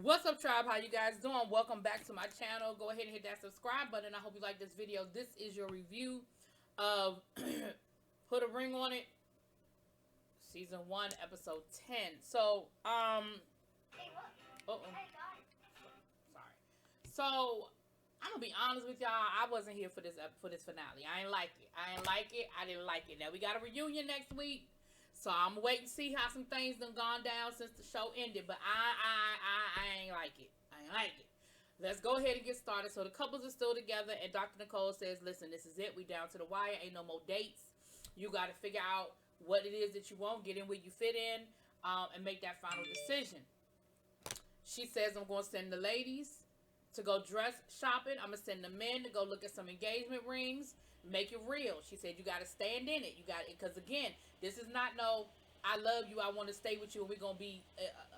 What's up, tribe? How you guys doing? Welcome back to my channel. Go ahead and hit that subscribe button. I hope you like this video. This is your review of Put a Ring on It, Season 1, Episode 10. So, Hey, look. uh-oh. Hey, guys. Sorry. So, I'm gonna be honest with y'all. I wasn't here for this finale. I ain't like it. I didn't like it. Now we got a reunion next week, so I'm gonna wait and see how some things done gone down since the show ended. But I ain't like it. I ain't like it. Let's go ahead and get started. So the couples are still together, and Dr. Nicole says, "Listen, this is it. We down to the wire. Ain't no more dates. You got to figure out what it is that you want. Get in where you fit in, and make that final decision." She says, "I'm going to send the ladies to go dress shopping. I'm going to send the men to go look at some engagement rings. Make it real." She said, "You got to stand in it. You got it." Because, again, this is not no, "I love you. I want to stay with you. And we're going to be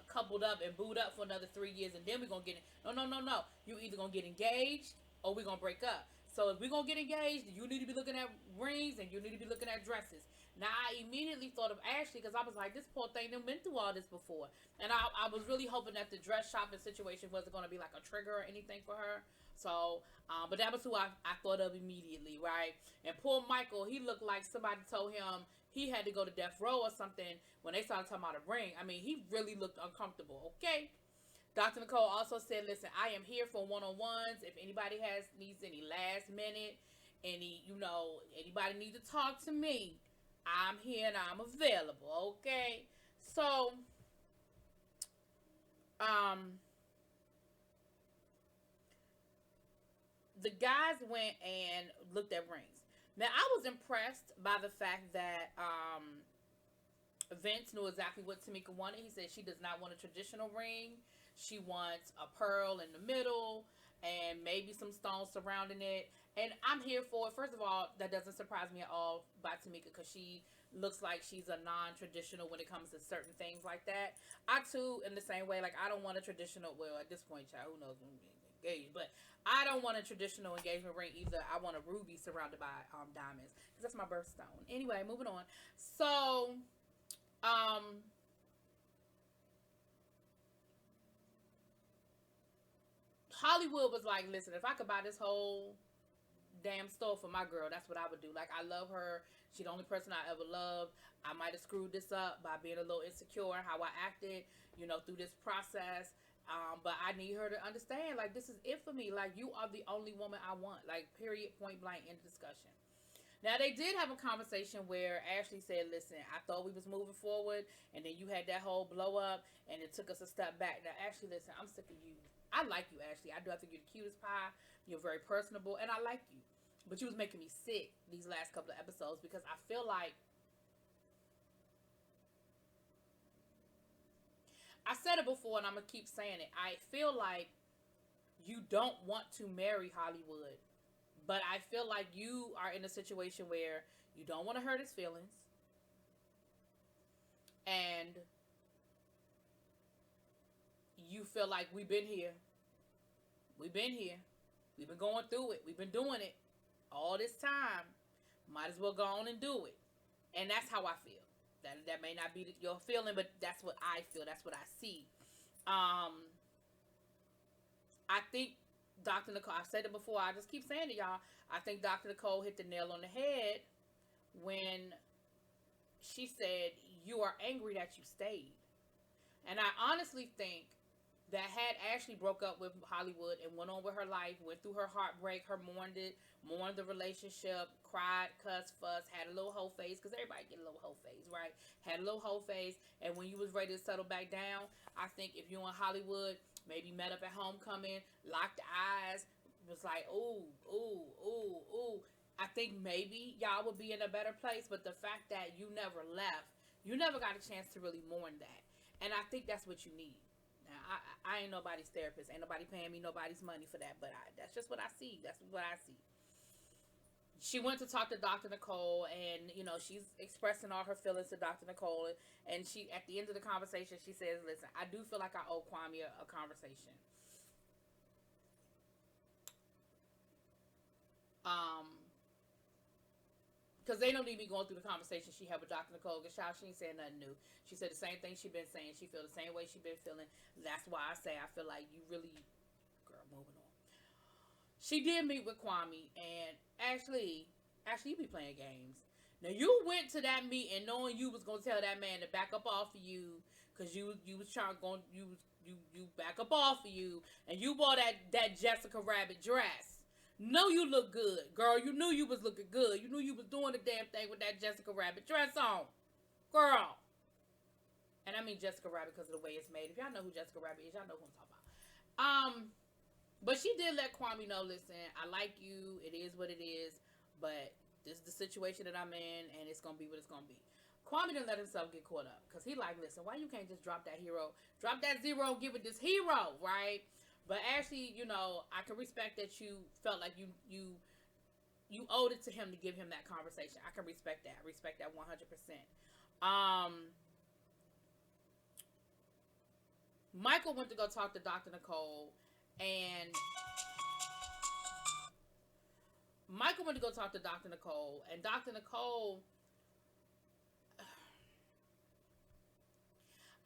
coupled up and booed up for another 3 years. And then we're going to get it." No. You either going to get engaged or we're going to break up. So if we're going to get engaged, you need to be looking at rings and you need to be looking at dresses. Now, I immediately thought of Ashley because I was like, this poor thing done been through all this before. And I was really hoping that the dress shopping situation wasn't going to be like a trigger or anything for her. So, but that was who I thought of immediately, right? And poor Michael, he looked like somebody told him he had to go to death row or something when they started talking about a ring. I mean, he really looked uncomfortable, okay? Dr. Nicole also said, "Listen, I am here for one-on-ones. If anybody needs any last minute, anybody needs to talk to me, I'm here and I'm available." Okay. So, um, the guys went and looked at rings. Now, I was impressed by the fact that, Vince knew exactly what Tamika wanted. He said she does not want a traditional ring. She wants a pearl in the middle and maybe some stones surrounding it. And I'm here for it. First of all, that doesn't surprise me at all by Tamika because she looks like she's a non-traditional when it comes to certain things like that. I too, in the same way, like I don't want a traditional. Well, at this point, child, who knows when we engaged? But I don't want a traditional engagement ring either. I want a ruby surrounded by diamonds because that's my birthstone. Anyway, moving on. So um, Hollywood was like, "Listen, if I could buy this whole damn store for my girl, that's what I would do. Like, I love her. She's the only person I ever loved. I might have screwed this up by being a little insecure in how I acted, through this process. But I need her to understand, like, this is it for me. Like, you are the only woman I want. Like, period, point blank, end of discussion." Now, they did have a conversation where Ashley said, "Listen, I thought we was moving forward, and then you had that whole blow up, and it took us a step back." Now, Ashley, listen, I'm sick of you. I like you, Ashley. I do. I think you're the cutest pie. You're very personable, and I like you. But you was making me sick these last couple of episodes because I feel like, I said it before, and I'm going to keep saying it. I feel like you don't want to marry Hollywood. But I feel like you are in a situation where you don't want to hurt his feelings. And you feel like we've been here. We've been here. We've been going through it. We've been doing it all this time. Might as well go on and do it. And that's how I feel. That may not be your feeling, but that's what I feel. That's what I see. Um, I think Dr. Nicole, I've said it before, I just keep saying it, y'all. I think Dr. Nicole hit the nail on the head when she said, "You are angry that you stayed." And I honestly think that had Ashley broke up with Hollywood and went on with her life, went through her heartbreak, her mourned the relationship, cried, cussed, fussed, had a little whole face, because everybody get a little whole face, right? Had a little whole face, and when you was ready to settle back down, I think if you in Hollywood, maybe met up at homecoming, locked eyes, was like, ooh, ooh, ooh, ooh, I think maybe y'all would be in a better place. But the fact that you never left, you never got a chance to really mourn that. And I think that's what you need. Now, I ain't nobody's therapist. Ain't nobody paying me nobody's money for that. But that's just what I see. That's what I see. She went to talk to Dr. Nicole, and, she's expressing all her feelings to Dr. Nicole. And she, at the end of the conversation, she says, "Listen, I do feel like I owe Kwame a conversation. Um, because they don't need me going through the conversation she had with Dr. Nicole Gashaw. She ain't saying nothing new. She said the same thing she been saying. She feel the same way she been feeling. That's why I say I feel like you really, girl, moving on. She did meet with Kwame, and Ashley, you be playing games. Now you went to that meeting knowing you was gonna tell that man to back up off of you, cause you was trying going you back up off of you, and you wore that Jessica Rabbit dress. No, you look good, girl. You knew you was looking good. You knew you was doing the damn thing with that Jessica Rabbit dress on, girl. And I mean Jessica Rabbit because of the way it's made. If y'all know who Jessica Rabbit is, y'all know who I'm talking about. But she did let Kwame know, listen, I like you. It is what it is. But this is the situation that I'm in, and it's going to be what it's going to be. Kwame didn't let himself get caught up. Because he like, listen, why you can't just drop that hero? Drop that zero and give it this hero, right? But actually, you know, I can respect that you felt like you owed it to him to give him that conversation. I can respect that. I respect that 100%. Michael went to go talk to Dr. Nicole, and Dr. Nicole,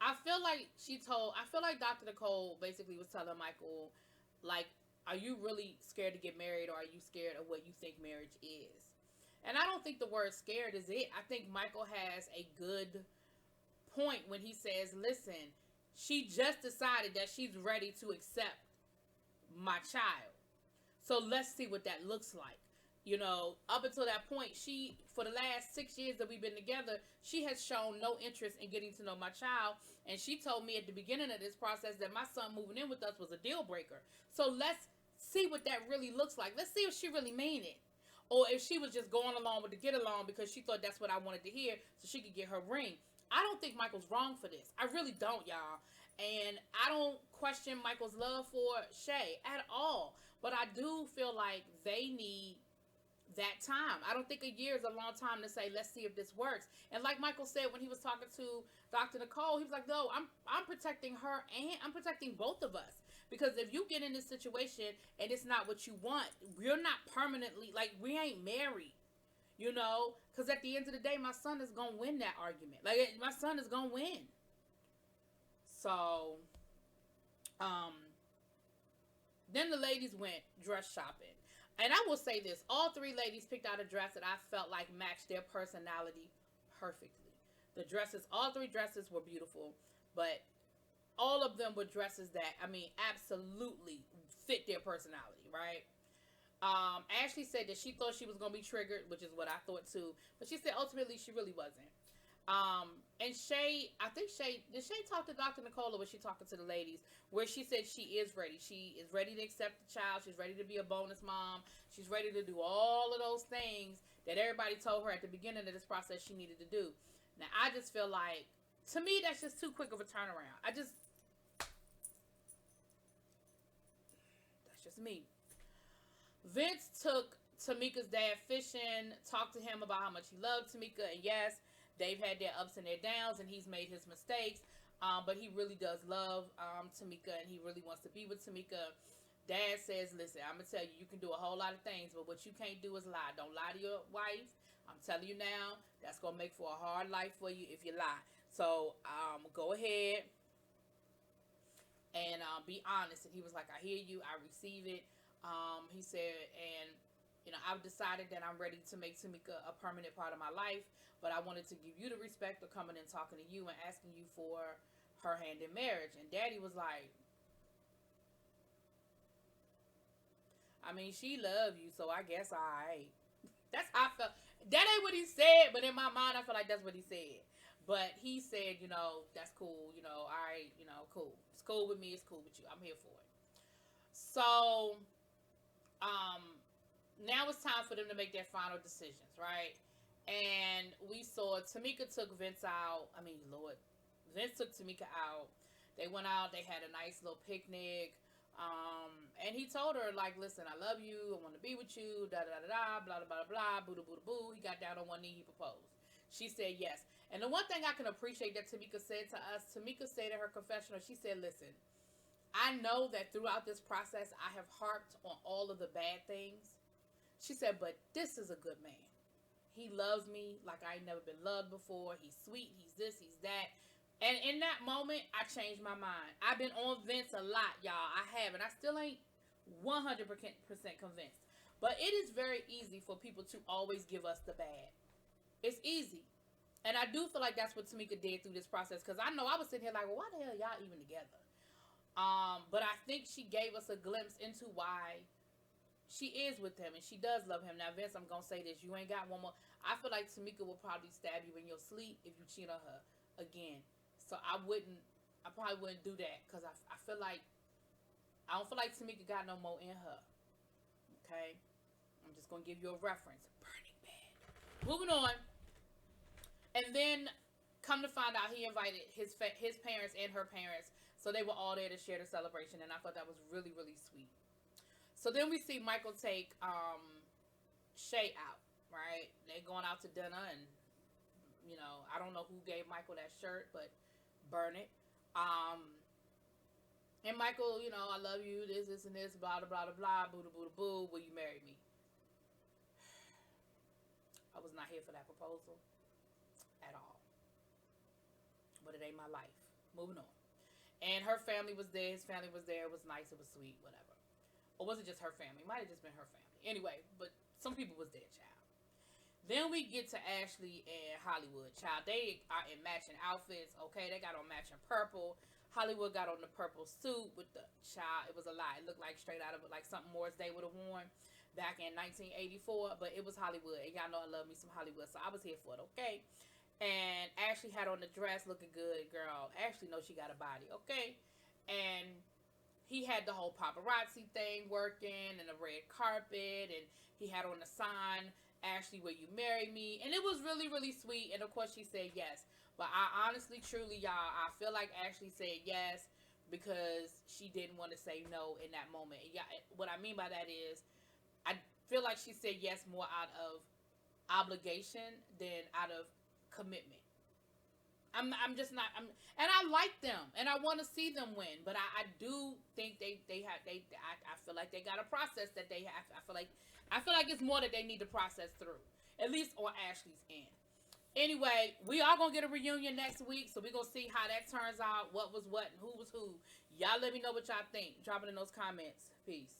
I feel like Dr. Nicole basically was telling Michael, like, are you really scared to get married, or are you scared of what you think marriage is? And I don't think the word scared is it. I think Michael has a good point when he says, listen, she just decided that she's ready to accept my child. So let's see what that looks like. You know, up until that point, for the last 6 years that we've been together, she has shown no interest in getting to know my child. And she told me at the beginning of this process that my son moving in with us was a deal breaker. So let's see what that really looks like. Let's see if she really mean it. Or if she was just going along with the get along because she thought that's what I wanted to hear so she could get her ring. I don't think Michael's wrong for this. I really don't, y'all. And I don't question Michael's love for Shay at all. But I do feel like they need that time. I don't think a year is a long time to say, let's see if this works. And like Michael said when he was talking to Dr. Nicole, he was like, no, I'm protecting her and I'm protecting both of us. Because if you get in this situation and it's not what you want, we're not permanently, like, we ain't married. You know, because at the end of the day, my son is going to win that argument. Like, my son is going to win. So, then the ladies went dress shopping. And I will say this. All three ladies picked out a dress that I felt like matched their personality perfectly. The dresses, all three dresses were beautiful. But all of them were dresses that, I mean, absolutely fit their personality, right? Ashley said that she thought she was going to be triggered, which is what I thought too. But she said ultimately she really wasn't. And Shay, did Shay talk to Dr. Nicole, or was she talking to the ladies? Where she said she is ready. She is ready to accept the child. She's ready to be a bonus mom. She's ready to do all of those things that everybody told her at the beginning of this process she needed to do. Now, I just feel like, to me, that's just too quick of a turnaround. That's just me. Vince took Tamika's dad fishing, talked to him about how much he loved Tamika, and yes, they've had their ups and their downs, and he's made his mistakes, but he really does love Tamika, and he really wants to be with Tamika. Dad says, listen, I'm going to tell you, you can do a whole lot of things, but what you can't do is lie. Don't lie to your wife. I'm telling you now, that's going to make for a hard life for you if you lie. So go ahead and be honest. And he was like, I hear you. I receive it. He said, and, you know, I've decided that I'm ready to make Tamika a permanent part of my life, but I wanted to give you the respect of coming and talking to you and asking you for her hand in marriage. And Daddy was like, I mean, she loved you, so I guess that's how I felt. That ain't what he said, but in my mind, I feel like that's what he said. But he said, you know, that's cool, you know, all right, you know, cool. It's cool with me, it's cool with you. I'm here for it. So, now it's time for them to make their final decisions, right? And we saw Tamika took Vince out. I mean, Lord, Vince took Tamika out. They went out. They had a nice little picnic. And he told her, like, listen, I love you. I want to be with you. Da da da da. Blah blah blah blah. Boo da boo da boo. He got down on one knee. He proposed. She said yes. And the one thing I can appreciate that Tamika said to us, Tamika said in her confessional, she said, listen, I know that throughout this process, I have harped on all of the bad things. She said, but this is a good man. He loves me like I ain't never been loved before. He's sweet. He's this. He's that. And in that moment, I changed my mind. I've been on Vince a lot, y'all. I have, and I still ain't 100% convinced. But it is very easy for people to always give us the bad. It's easy. And I do feel like that's what Tamika did through this process. Because I know I was sitting here like, well, why the hell y'all even together? But I think she gave us a glimpse into why she is with him and she does love him. Now, Vince, I'm going to say this. You ain't got one more. I feel like Tamika will probably stab you in your sleep if you cheat on her again. So I probably wouldn't do that because I feel like, I don't feel like Tamika got no more in her. Okay? I'm just going to give you a reference. Burning Bad. Moving on. And then, come to find out, he invited his parents and her parents. So they were all there to share the celebration. And I thought that was really, really sweet. So then we see Michael take Shay out, right? They going out to dinner and, you know, I don't know who gave Michael that shirt, but burn it. And Michael, you know, I love you, this, and this, blah, blah, blah, blah, boo, boo, boo, will you marry me? I was not here for that proposal at all. But it ain't my life. Moving on. And her family was there, his family was there, it was nice, it was sweet, whatever. Or was it just her family? It might have just been her family. Anyway, but some people was there, child. Then we get to Ashley and Hollywood, child. They are in matching outfits, okay? They got on matching purple. Hollywood got on the purple suit with the child. It was a lie. It looked like straight out of like something Morris Day would have worn back in 1984. But it was Hollywood. And y'all know I love me some Hollywood. So I was here for it, okay? And Ashley had on the dress looking good, girl. Ashley knows she got a body, okay? And he had the whole paparazzi thing working and the red carpet, and he had on the sign, Ashley, will you marry me? And it was really, really sweet. And of course she said yes. But I honestly, truly, y'all, I feel like Ashley said yes because she didn't want to say no in that moment. Yeah, what I mean by that is I feel like she said yes more out of obligation than out of commitment. I'm just not. And I like them, and I want to see them win. But I do think I feel like they got a process that they have. I feel like it's more that they need to process through, at least on Ashley's end. Anyway, we are gonna get a reunion next week, so we're gonna see how that turns out. What was what and who was who. Y'all let me know what y'all think. Drop it in those comments. Peace.